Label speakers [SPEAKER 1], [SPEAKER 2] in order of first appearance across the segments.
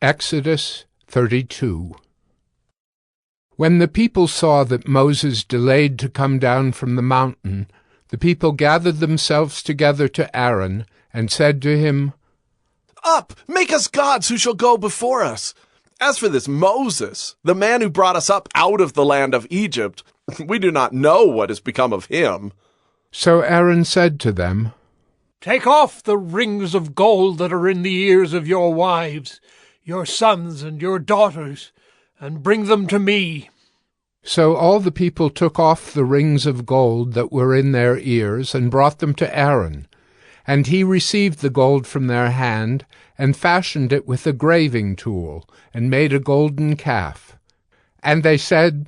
[SPEAKER 1] Exodus 32. When the people saw that Moses delayed to come down from the mountain, the people gathered themselves together to Aaron and said to him,
[SPEAKER 2] "Up, make us gods who shall go before us. As for this Moses, the man who brought us up out of the land of Egypt, we do not know what has become of him."
[SPEAKER 1] So Aaron said to them,
[SPEAKER 3] "Take off the rings of gold that are in the ears of your wives, your sons and your daughters, and bring them to me."
[SPEAKER 1] So all the people took off the rings of gold that were in their ears and brought them to Aaron. And he received the gold from their hand and fashioned it with a graving tool and made a golden calf. And they said,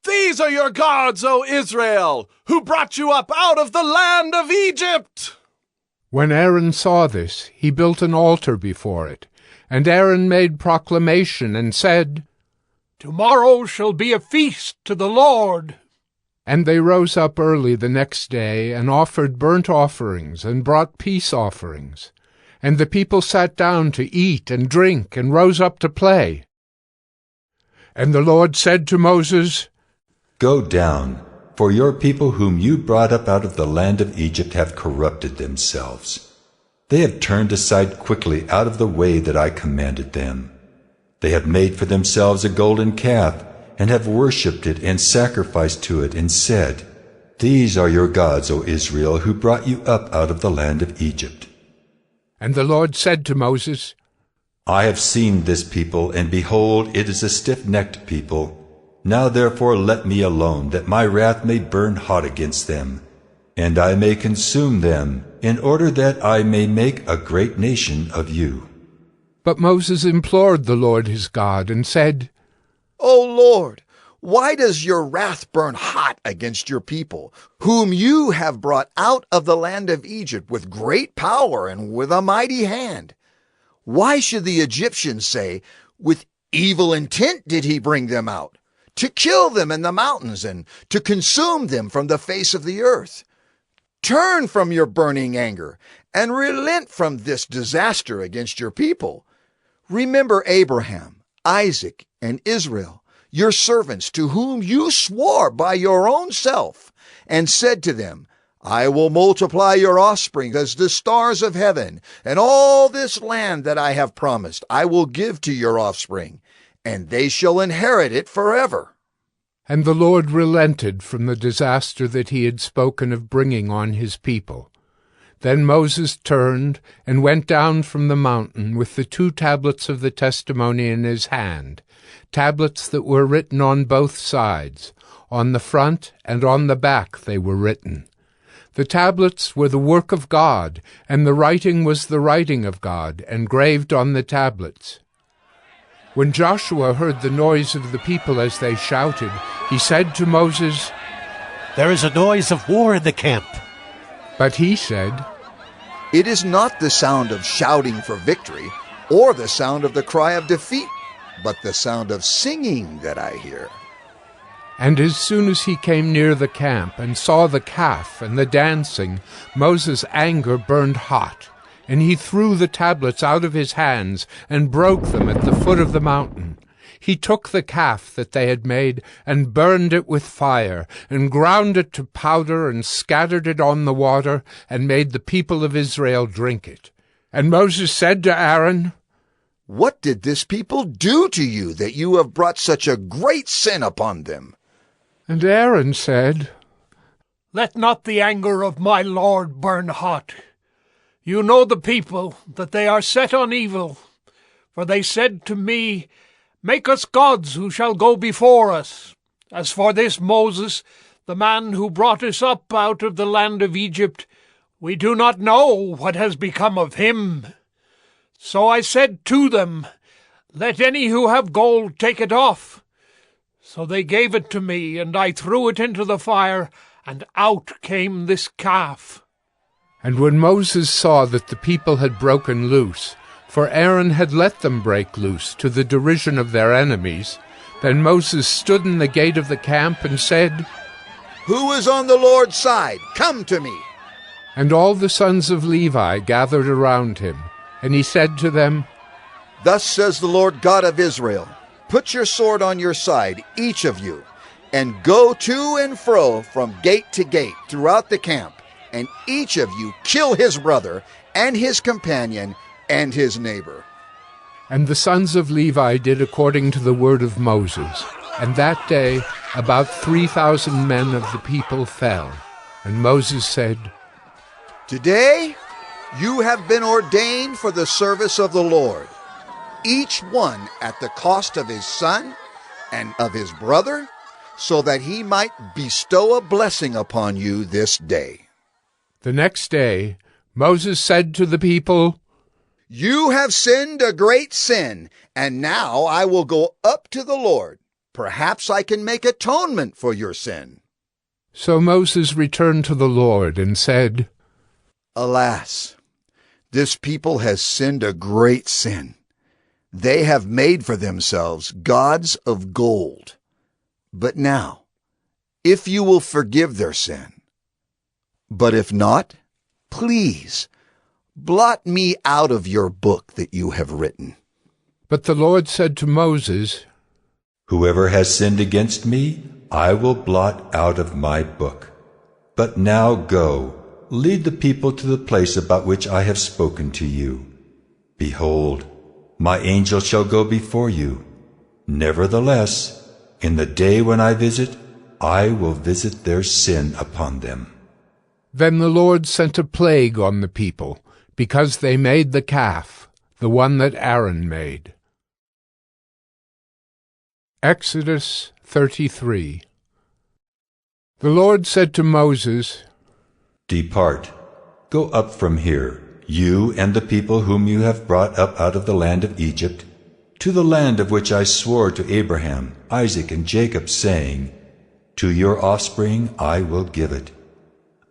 [SPEAKER 2] "These are your gods, O Israel, who brought you up out of the land of Egypt."
[SPEAKER 1] When Aaron saw this, he built an altar before it. And Aaron made proclamation and said,
[SPEAKER 3] "Tomorrow shall be a feast to the Lord."
[SPEAKER 1] And they rose up early the next day and offered burnt offerings and brought peace offerings. And the people sat down to eat and drink and rose up to play. And the Lord said to Moses,
[SPEAKER 4] "Go down, for your people whom you brought up out of the land of Egypt have corrupted themselves. They have turned aside quickly out of the way that I commanded them. They have made for themselves a golden calf, and have worshipped it and sacrificed to it, and said, 'These are your gods, O Israel, who brought you up out of the land of Egypt.'"
[SPEAKER 1] And the Lord said to Moses,
[SPEAKER 4] "I have seen this people, and behold, it is a stiff-necked people. Now therefore let me alone, that my wrath may burn hot against them, and I may consume them, in order that I may make a great nation of you."
[SPEAKER 1] But Moses implored the Lord his God and said,
[SPEAKER 5] "O Lord, why does your wrath burn hot against your people, whom you have brought out of the land of Egypt with great power and with a mighty hand? Why should the Egyptians say, 'With evil intent did he bring them out, to kill them in the mountains and to consume them from the face of the earth'? Turn from your burning anger and relent from this disaster against your people. Remember Abraham, Isaac, and Israel, your servants, to whom you swore by your own self, and said to them, 'I will multiply your offspring as the stars of heaven, and all this land that I have promised I will give to your offspring, and they shall inherit it forever.'"
[SPEAKER 1] And the Lord relented from the disaster that he had spoken of bringing on his people. Then Moses turned and went down from the mountain with the 2 tablets of the testimony in his hand, tablets that were written on both sides. On the front and on the back they were written. The tablets were the work of God, and the writing was the writing of God, engraved on the tablets. When Joshua heard the noise of the people as they shouted, he said to Moses,
[SPEAKER 6] "There is a noise of war in the camp."
[SPEAKER 1] But he said,
[SPEAKER 5] "It is not the sound of shouting for victory, or the sound of the cry of defeat, but the sound of singing that I hear."
[SPEAKER 1] And as soon as he came near the camp and saw the calf and the dancing, Moses' anger burned hot, and he threw the tablets out of his hands and broke them at the foot of the mountain. He took the calf that they had made and burned it with fire, and ground it to powder and scattered it on the water, and made the people of Israel drink it. And Moses said to Aaron,
[SPEAKER 5] "What did this people do to you that you have brought such a great sin upon them?"
[SPEAKER 1] And Aaron said,
[SPEAKER 3] "Let not the anger of my Lord burn hot. You know the people, that they are set on evil. For they said to me, 'Make us gods who shall go before us.' As for this Moses, the man who brought us up out of the land of Egypt, we do not know what has become of him. So I said to them, 'Let any who have gold take it off.' So they gave it to me, and I threw it into the fire, and out came this calf."
[SPEAKER 1] And when Moses saw that the people had broken loose, for Aaron had let them break loose to the derision of their enemies, then Moses stood in the gate of the camp and said,
[SPEAKER 5] "Who is on the Lord's side? Come to me."
[SPEAKER 1] And all the sons of Levi gathered around him, and he said to them,
[SPEAKER 5] Thus says the Lord God of Israel, put your sword on your side, each of you, and go to and fro from gate to gate throughout the camp, and each of you kill his brother and his companion and his neighbor.
[SPEAKER 1] And the sons of Levi did according to the word of Moses. And that day about 3,000 men of the people fell. And Moses said,
[SPEAKER 5] Today you have been ordained for the service of the Lord, each one at the cost of his son and of his brother, so that he might bestow a blessing upon you this day.
[SPEAKER 1] The next day Moses said to the people,
[SPEAKER 5] You have sinned a great sin, and now I will go up to the Lord. Perhaps I can make atonement for your sin.
[SPEAKER 1] So Moses returned to the Lord and said,
[SPEAKER 5] Alas, this people has sinned a great sin. They have made for themselves gods of gold. But now, if you will forgive their sin, but if not, please, blot me out of your book that you have written.
[SPEAKER 1] But the Lord said to Moses,
[SPEAKER 4] Whoever has sinned against me, I will blot out of my book. But now go, lead the people to the place about which I have spoken to you. Behold, my angel shall go before you. Nevertheless, in the day when I visit, I will visit their sin upon them.
[SPEAKER 1] Then the Lord sent a plague on the people, because they made the calf, the one that Aaron made. Exodus 33. The Lord said to Moses,
[SPEAKER 4] Depart, go up from here, you and the people whom you have brought up out of the land of Egypt, to the land of which I swore to Abraham, Isaac, and Jacob, saying, To your offspring I will give it.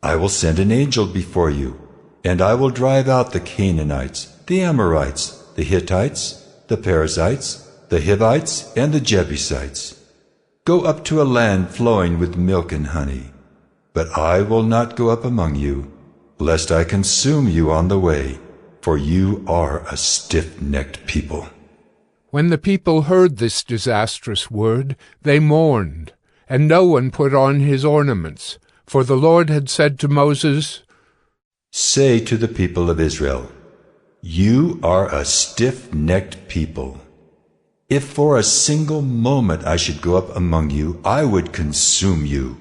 [SPEAKER 4] I will send an angel before you, and I will drive out the Canaanites, the Amorites, the Hittites, the Perizzites, the Hivites, and the Jebusites. Go up to a land flowing with milk and honey. But I will not go up among you, lest I consume you on the way, for you are a stiff-necked people.
[SPEAKER 1] When the people heard this disastrous word, they mourned, and no one put on his ornaments, for the Lord had said to Moses,
[SPEAKER 4] Say to the people of Israel, You are a stiff-necked people. If for a single moment I should go up among you, I would consume you.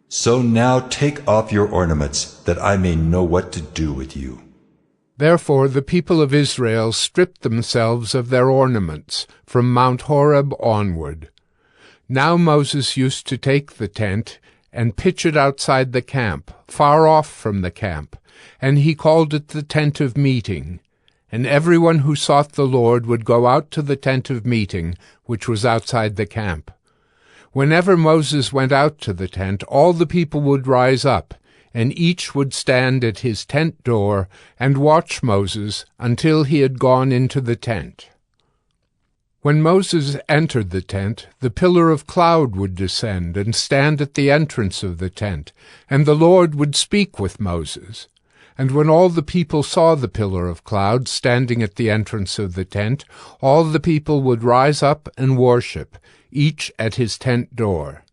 [SPEAKER 4] So now take off your ornaments, that I may know what to do with you.
[SPEAKER 1] Therefore the people of Israel stripped themselves of their ornaments from Mount Horeb onward. Now Moses used to take the tent and pitch it outside the camp, far off from the camp, and he called it the tent of meeting. And everyone who sought the Lord would go out to the tent of meeting, which was outside the camp. Whenever Moses went out to the tent, all the people would rise up, and each would stand at his tent door and watch Moses until he had gone into the tent. When Moses entered the tent, the pillar of cloud would descend and stand at the entrance of the tent, and the Lord would speak with Moses. And when all the people saw the pillar of cloud standing at the entrance of the tent, all the people would rise up and worship, each at his tent door.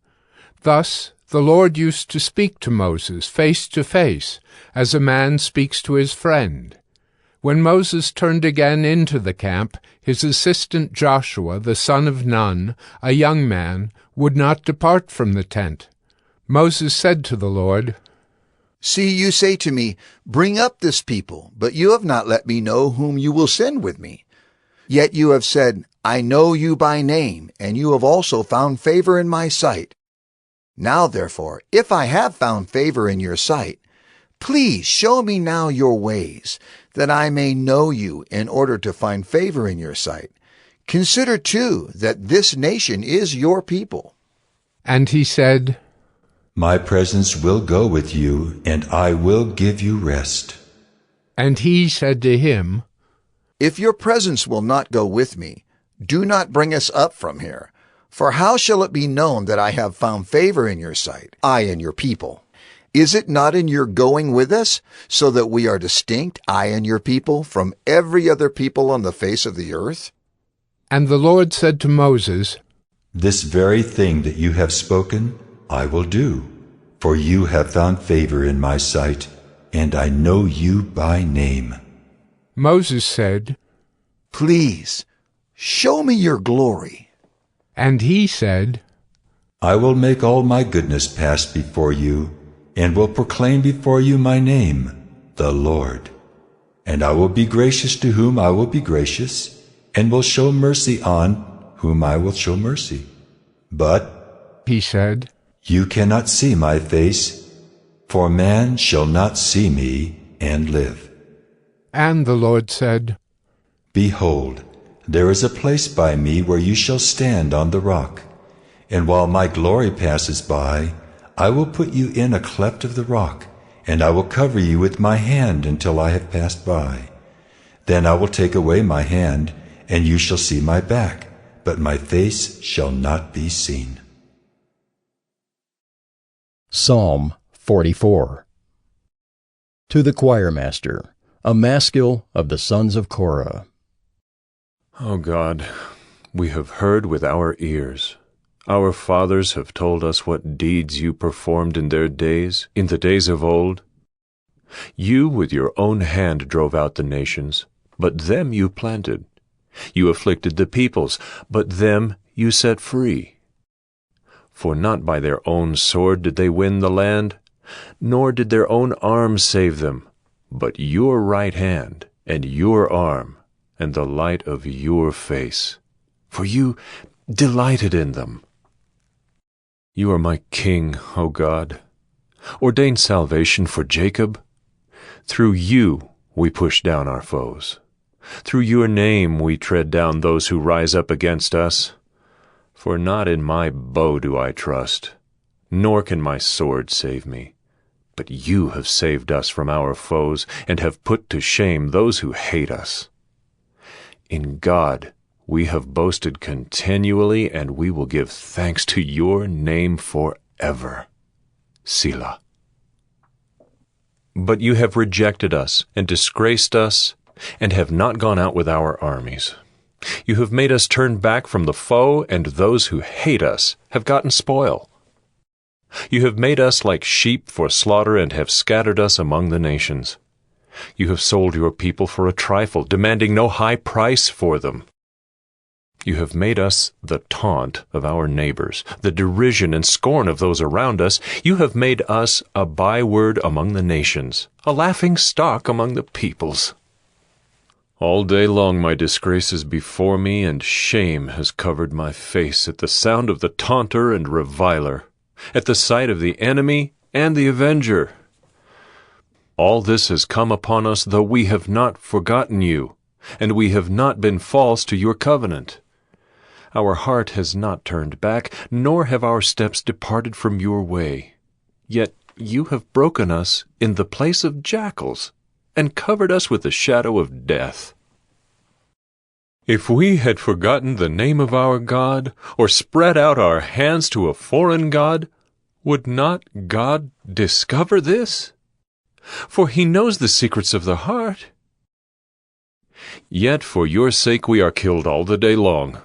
[SPEAKER 1] Thus the Lord used to speak to Moses face to face, as a man speaks to his friend. When Moses turned again into the camp, his assistant Joshua, the son of Nun, a young man, would not depart from the tent. Moses said to the Lord,
[SPEAKER 5] See, you say to me, Bring up this people, but you have not let me know whom you will send with me. Yet you have said, I know you by name, and you have also found favor in my sight. Now, therefore, if I have found favor in your sight, please show me now your ways, that I may know you in order to find favor in your sight. Consider, too, that this nation is your people.
[SPEAKER 1] And he said,
[SPEAKER 4] My presence will go with you, and I will give you rest.
[SPEAKER 1] And he said to him,
[SPEAKER 5] If your presence will not go with me, do not bring us up from here. For how shall it be known that I have found favor in your sight, I and your people? Is it not in your going with us, so that we are distinct, I and your people, from every other people on the face of the earth?
[SPEAKER 1] And the Lord said to Moses,
[SPEAKER 4] This very thing that you have spoken, I will do, for you have found favor in my sight, and I know you by name.
[SPEAKER 1] Moses said,
[SPEAKER 5] Please, show me your glory.
[SPEAKER 1] and he said,
[SPEAKER 4] I will make all my goodness pass before you, and will proclaim before you my name, the Lord. And I will be gracious to whom I will be gracious, and will show mercy on whom I will show mercy. But,
[SPEAKER 1] he said,
[SPEAKER 4] you cannot see my face, for man shall not see me and live.
[SPEAKER 1] and the Lord said,
[SPEAKER 4] Behold, there is a place by me where you shall stand on the rock. And while my glory passes by, I will put you in a cleft of the rock, and I will cover you with my hand until I have passed by. Then I will take away my hand, and you shall see my back, but my face shall not be seen.
[SPEAKER 7] Psalm 44. To the choirmaster, a maskil of the sons of Korah.
[SPEAKER 8] O God, we have heard with our ears. Our fathers have told us what deeds you performed in their days, in the days of old. You with your own hand drove out the nations, but them you planted. You afflicted the peoples, but them you set free. For not by their own sword did they win the land, nor did their own arm save them, but your right hand and your arm, and the light of your face, for you delighted in them. You are my King, O God. Ordain salvation for Jacob. Through you we push down our foes. Through your name we tread down those who rise up against us. For not in my bow do I trust, nor can my sword save me. But you have saved us from our foes, and have put to shame those who hate us. In God we have boasted continually, and we will give thanks to your name forever. Selah. But you have rejected us and disgraced us, and have not gone out with our armies. You have made us turn back from the foe, and those who hate us have gotten spoil. You have made us like sheep for slaughter, and have scattered us among the nations. You have sold your people for a trifle, demanding no high price for them. You have made us the taunt of our neighbors, the derision and scorn of those around us. You have made us a byword among the nations, a laughing stock among the peoples. All day long my disgrace is before me, and shame has covered my face at the sound of the taunter and reviler, at the sight of the enemy and the avenger. All this has come upon us, though we have not forgotten you, and we have not been false to your covenant. Our heart has not turned back, nor have our steps departed from your way. Yet you have broken us in the place of jackals, and covered us with the shadow of death. If we had forgotten the name of our God, or spread out our hands to a foreign god, would not God discover this? For he knows the secrets of the heart. Yet for your sake we are killed all the day long.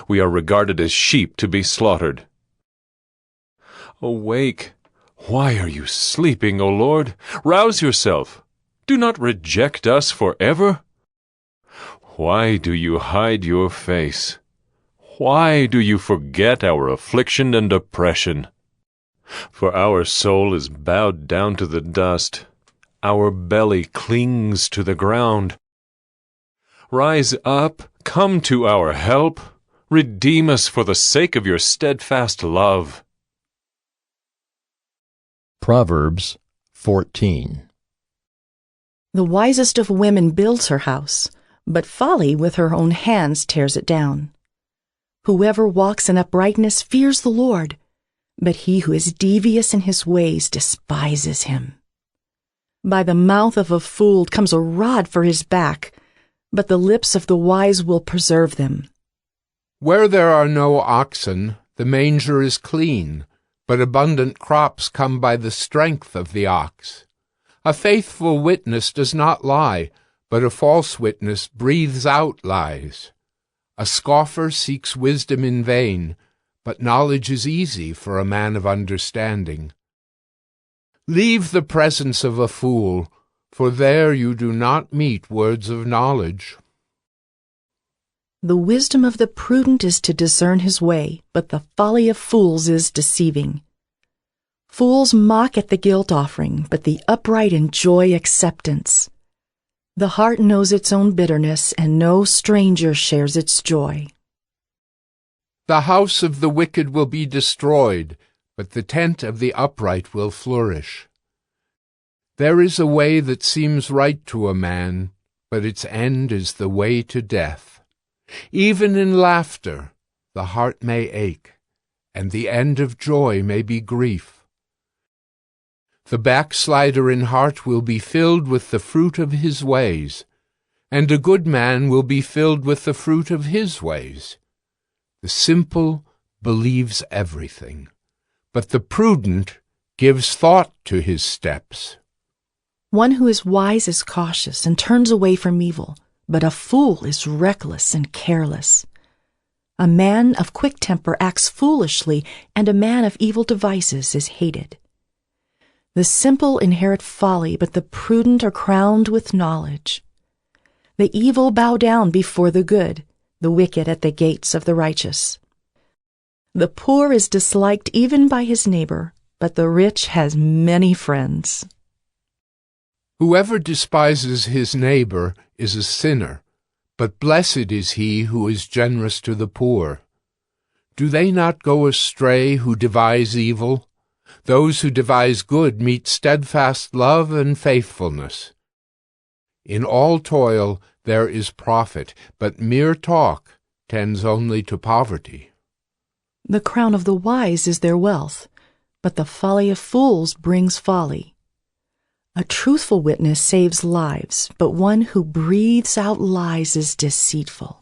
[SPEAKER 8] We are regarded as sheep to be slaughtered. Awake! Why are you sleeping, O Lord? Rouse yourself. Do not reject us forever. Why do you hide your face? Why do you forget our affliction and oppression? For our soul is bowed down to the dust. Our belly clings to the ground. Rise up, come to our help. Redeem us for the sake of your steadfast love.
[SPEAKER 7] Proverbs 14.
[SPEAKER 9] The wisest of women builds her house, but folly with her own hands tears it down. Whoever walks in uprightness fears the Lord, but he who is devious in his ways despises him. By the mouth of a fool comes a rod for his back, but the lips of the wise will preserve them.
[SPEAKER 1] Where there are no oxen, the manger is clean, but abundant crops come by the strength of the ox. A faithful witness does not lie, but a false witness breathes out lies. A scoffer seeks wisdom in vain, but knowledge is easy for a man of understanding. Leave the presence of a fool, for there you do not meet words of knowledge.
[SPEAKER 9] The wisdom of the prudent is to discern his way, but the folly of fools is deceiving. Fools mock at the guilt offering, but the upright enjoy acceptance. The heart knows its own bitterness, and no stranger shares its joy.
[SPEAKER 1] The house of the wicked will be destroyed, but the tent of the upright will flourish. There is a way that seems right to a man, but its end is the way to death. Even in laughter the heart may ache, and the end of joy may be grief. The backslider in heart will be filled with the fruit of his ways, and a good man will be filled with the fruit of his ways. The simple believes everything, but the prudent gives thought to his steps.
[SPEAKER 9] One who is wise is cautious and turns away from evil, but a fool is reckless and careless. A man of quick temper acts foolishly, and a man of evil devices is hated. The simple inherit folly, but the prudent are crowned with knowledge. The evil bow down before the good, the wicked at the gates of the righteous. The poor is disliked even by his neighbor, but the rich has many friends.
[SPEAKER 1] Whoever despises his neighbor is a sinner, but blessed is he who is generous to the poor. Do they not go astray who devise evil? Those who devise good meet steadfast love and faithfulness. In all toil there is profit, but mere talk tends only to poverty.
[SPEAKER 9] The crown of the wise is their wealth, but the folly of fools brings folly. A truthful witness saves lives, but one who breathes out lies is deceitful.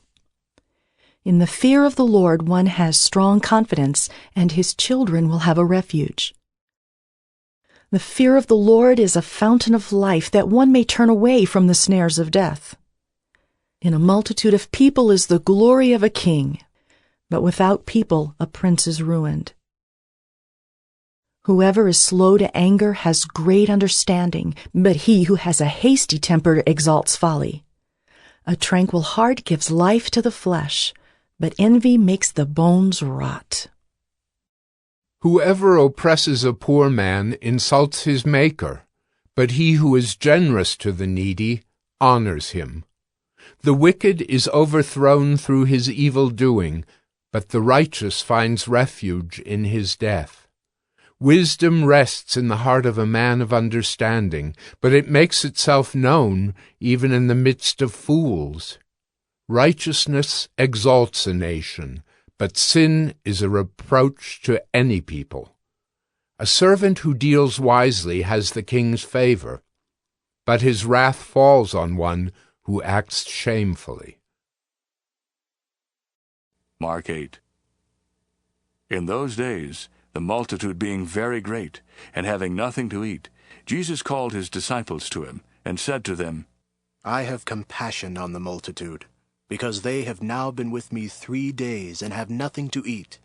[SPEAKER 9] In the fear of the Lord one has strong confidence, and his children will have a refuge. The fear of the Lord is a fountain of life, that one may turn away from the snares of death. In a multitude of people is the glory of a king, but without people a prince is ruined. Whoever is slow to anger has great understanding, but he who has a hasty temper exalts folly. A tranquil heart gives life to the flesh, but envy makes the bones rot.
[SPEAKER 1] Whoever oppresses a poor man insults his Maker, but he who is generous to the needy honors him. The wicked is overthrown through his evil doing, but the righteous finds refuge in his death. Wisdom rests in the heart of a man of understanding, but it makes itself known even in the midst of fools. Righteousness exalts a nation, but sin is a reproach to any people. A servant who deals wisely has the king's favor, but his wrath falls on one who acts shamefully.
[SPEAKER 10] Mark 8. In those days, the multitude being very great, and having nothing to eat, Jesus called his disciples to him, and said to them,
[SPEAKER 11] I have compassion on the multitude, because they have now been with me 3 days, and have nothing to eat.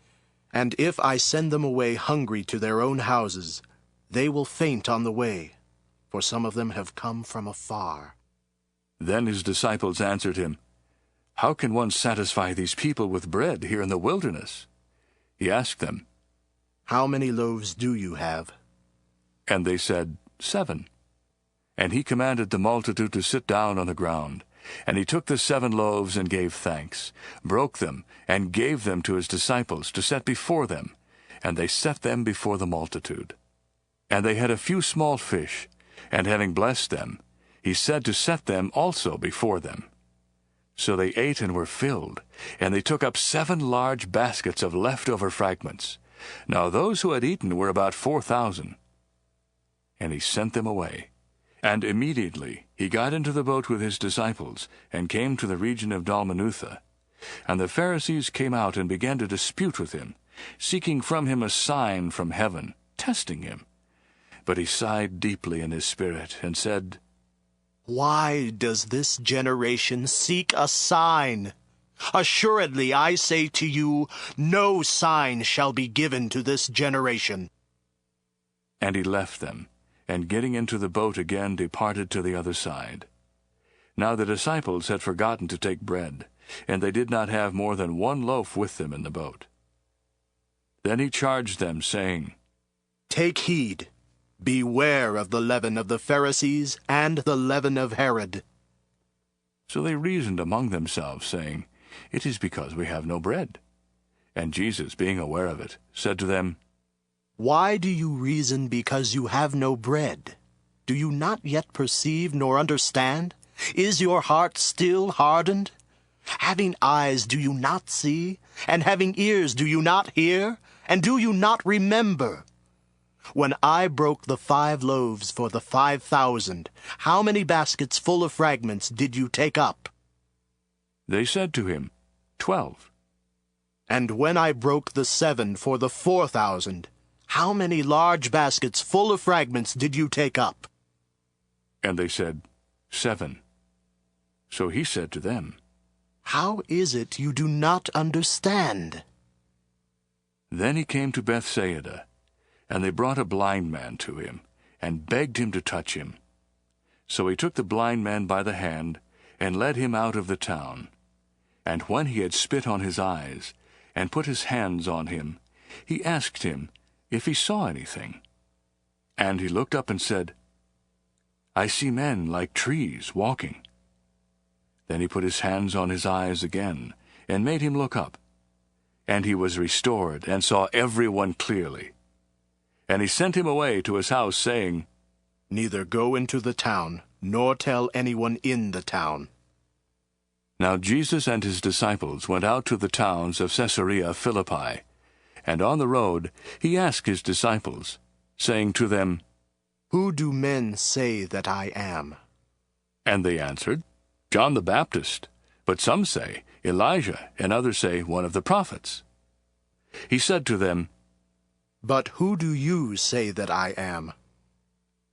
[SPEAKER 11] And if I send them away hungry to their own houses, they will faint on the way, for some of them have come from afar.
[SPEAKER 10] Then his disciples answered him, How can one satisfy these people with bread here in the wilderness? He asked them,
[SPEAKER 11] How many loaves do you have?
[SPEAKER 10] And they said, 7. And he commanded the multitude to sit down on the ground. And he took the 7 loaves and gave thanks, broke them, and gave them to his disciples to set before them. And they set them before the multitude. And they had a few small fish, and having blessed them, he said to set them also before them. So they ate and were filled, and they took up 7 large baskets of leftover fragments. Now those who had eaten were about 4,000. And he sent them away. And immediately he got into the boat with his disciples, and came to the region of Dalmanutha. And the Pharisees came out and began to dispute with him, seeking from him a sign from heaven, testing him. But he sighed deeply in his spirit, and said,
[SPEAKER 11] Why does this generation seek a sign? Assuredly, I say to you, no sign shall be given to this generation.
[SPEAKER 10] And he left them, and getting into the boat again departed to the other side. Now the disciples had forgotten to take bread, and they did not have more than one loaf with them in the boat. Then he charged them, saying,
[SPEAKER 11] Take heed, beware of the leaven of the Pharisees and the leaven of Herod.
[SPEAKER 10] So they reasoned among themselves, saying, It is because we have no bread. And Jesus, being aware of it, said to them,
[SPEAKER 11] Why do you reason because you have no bread? Do you not yet perceive nor understand? Is your heart still hardened? Having eyes, do you not see? And having ears, do you not hear? And do you not remember? When I broke the 5 loaves for the 5,000, how many baskets full of fragments did you take up?
[SPEAKER 10] They said to him, 12.
[SPEAKER 11] And when I broke the 7 for the 4,000, how many large baskets full of fragments did you take up?
[SPEAKER 10] And they said, 7. So he said to them,
[SPEAKER 11] How is it you do not understand?
[SPEAKER 10] Then he came to Bethsaida, and they brought a blind man to him, and begged him to touch him. So he took the blind man by the hand, and led him out of the town. And when he had spit on his eyes, and put his hands on him, he asked him if he saw anything. And he looked up and said, I see men like trees walking. Then he put his hands on his eyes again, and made him look up. And he was restored, and saw everyone clearly. And he sent him away to his house, saying,
[SPEAKER 11] Neither go into the town, nor tell anyone in the town.
[SPEAKER 10] Now Jesus and his disciples went out to the towns of Caesarea Philippi. And on the road he asked his disciples, saying to them,
[SPEAKER 11] Who do men say that I am?
[SPEAKER 10] And they answered, John the Baptist, but some say Elijah, and others say one of the prophets. He said to them,
[SPEAKER 11] But who do you say that I am?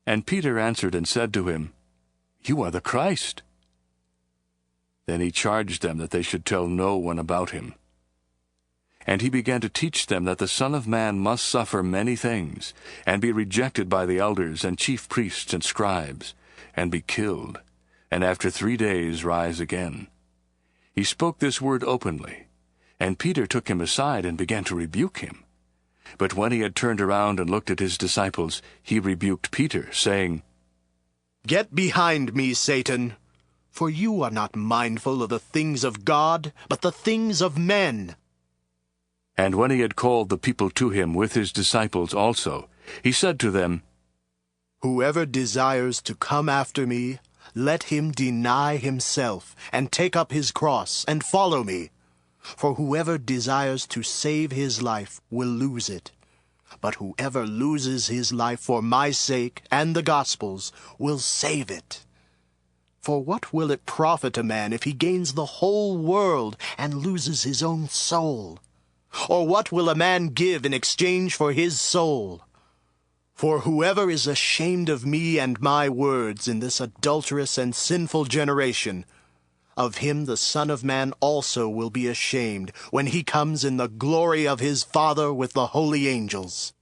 [SPEAKER 10] And Peter answered and said to him, You are the Christ. Then he charged them that they should tell no one about him. And he began to teach them that the Son of Man must suffer many things, and be rejected by the elders and chief priests and scribes, and be killed, and after 3 days rise again. He spoke this word openly, and Peter took him aside and began to rebuke him. But when he had turned around and looked at his disciples, he rebuked Peter, saying,
[SPEAKER 11] Get behind me, Satan, for you are not mindful of the things of God, but the things of men.
[SPEAKER 10] And when he had called the people to him with his disciples also, he said to them,
[SPEAKER 11] Whoever desires to come after me, let him deny himself, and take up his cross, and follow me. For whoever desires to save his life will lose it. But whoever loses his life for my sake and the gospel's will save it. For what will it profit a man if he gains the whole world and loses his own soul? Or what will a man give in exchange for his soul? For whoever is ashamed of me and my words in this adulterous and sinful generation, of him the Son of Man also will be ashamed when he comes in the glory of his Father with the holy angels.